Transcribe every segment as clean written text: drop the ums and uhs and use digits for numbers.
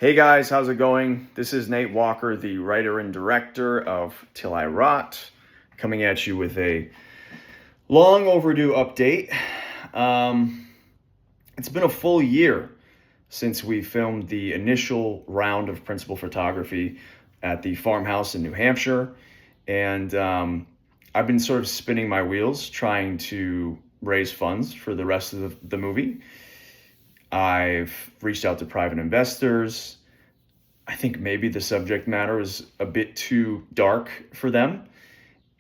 Hey guys, how's it going? This is Nate Walker, the writer and director of Till I Rot, coming at you with a long overdue update. It's been a full year since we filmed the initial round of principal photography at the farmhouse in New Hampshire, and I've been sort of spinning my wheels trying to raise funds for the rest of the movie. I've reached out to private investors. I think maybe the subject matter is a bit too dark for them.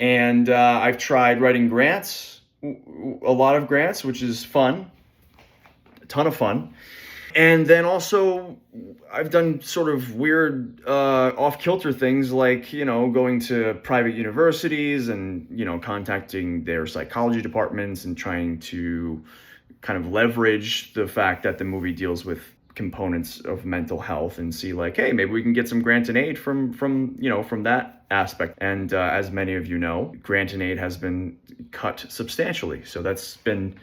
And I've tried writing grants, a lot of grants, which is fun, a ton of fun. And then also, I've done sort of weird off-kilter things like, going to private universities and, contacting their psychology departments and trying to kind of leverage the fact that the movie deals with components of mental health and see like, hey, maybe we can get some grant and aid from that aspect. And as many of you know, grant and aid has been cut substantially. So that's kind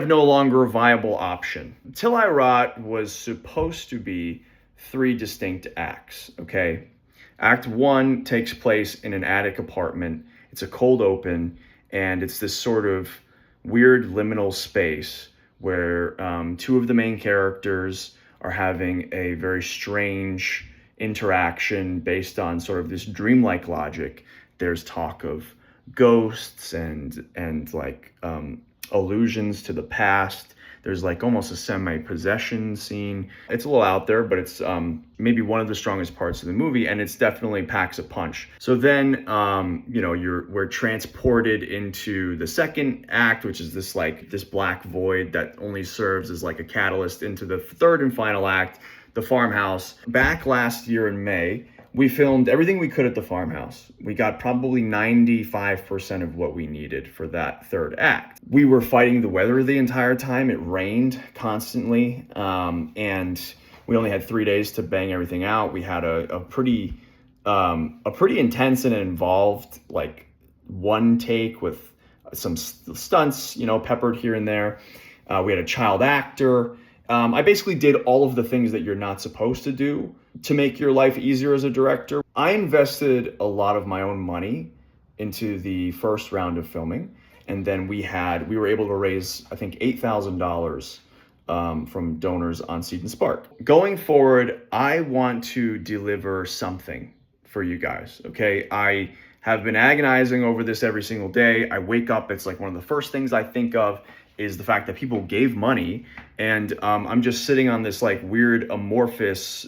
of no longer a viable option. Till I Rot was supposed to be 3 distinct acts, okay? Act 1 takes place in an attic apartment. It's a cold open, and it's this sort of weird liminal space where 2 of the main characters are having a very strange interaction based on sort of this dreamlike logic. There's talk of ghosts and like allusions to the past. There's like almost a semi-possession scene. It's a little out there, but it's maybe one of the strongest parts of the movie, and it's definitely packs a punch. So then, we're transported into the second act, which is this black void that only serves as like a catalyst into the third and final act, the farmhouse. Back last year in May, we filmed everything we could at the farmhouse. We got probably 95% of what we needed for that third act. We were fighting the weather the entire time. It rained constantly, and we only had 3 days to bang everything out. We had a pretty intense and involved like one take with some stunts, peppered here and there. We had a child actor. I basically did all of the things that you're not supposed to do to make your life easier as a director. I invested a lot of my own money into the first round of filming. And then we were able to raise, I think, $8,000 from donors on Seed and Spark. Going forward, I want to deliver something for you guys, okay? I have been agonizing over this every single day. I wake up, it's like one of the first things I think of is the fact that people gave money, and I'm just sitting on this like weird amorphous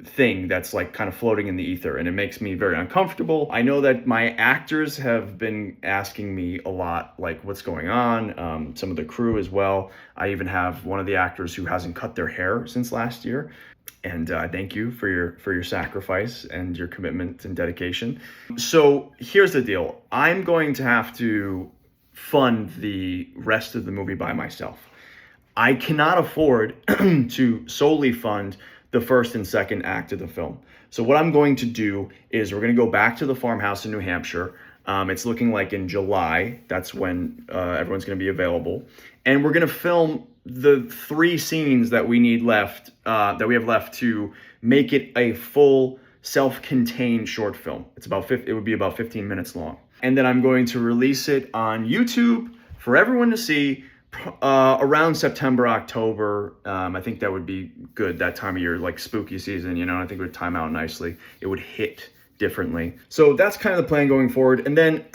thing that's like kind of floating in the ether, and it makes me very uncomfortable. I know that my actors have been asking me a lot, like what's going on, some of the crew as well. I even have one of the actors who hasn't cut their hair since last year. And thank you for your sacrifice and your commitment and dedication. So here's the deal. I'm going to have to fund the rest of the movie by myself. I cannot afford to solely fund the first and second act of the film. So what I'm going to do is we're going to go back to the farmhouse in New Hampshire. It's looking like in July. That's when everyone's going to be available. And we're going to film the 3 scenes that we need left, that we have left to make it a full self-contained short film. It would be about 15 minutes long. And then I'm going to release it on YouTube for everyone to see around September, October. I think that would be good that time of year, like spooky season, I think it would time out nicely. It would hit differently. So that's kind of the plan going forward. And then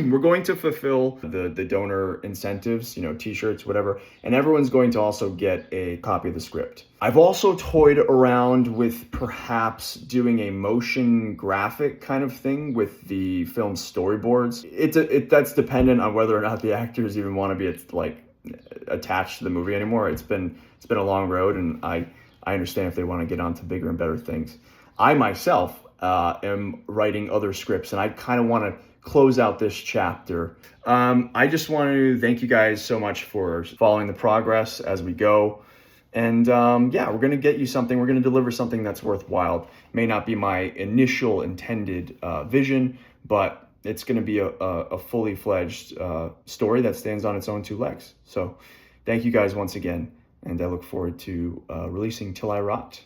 we're going to fulfill the donor incentives, t-shirts, whatever. And everyone's going to also get a copy of the script. I've also toyed around with perhaps doing a motion graphic kind of thing with the film storyboards. That's dependent on whether or not the actors even want to be attached to the movie anymore. It's been a long road, and I understand if they want to get on to bigger and better things. I myself am writing other scripts, and I kind of want to close out this chapter. I just want to thank you guys so much for following the progress as we go. And we're going to get you something. We're going to deliver something that's worthwhile. May not be my initial intended vision, but it's going to be a fully fledged story that stands on its own 2 legs. So thank you guys once again, and I look forward to releasing Till I Rot.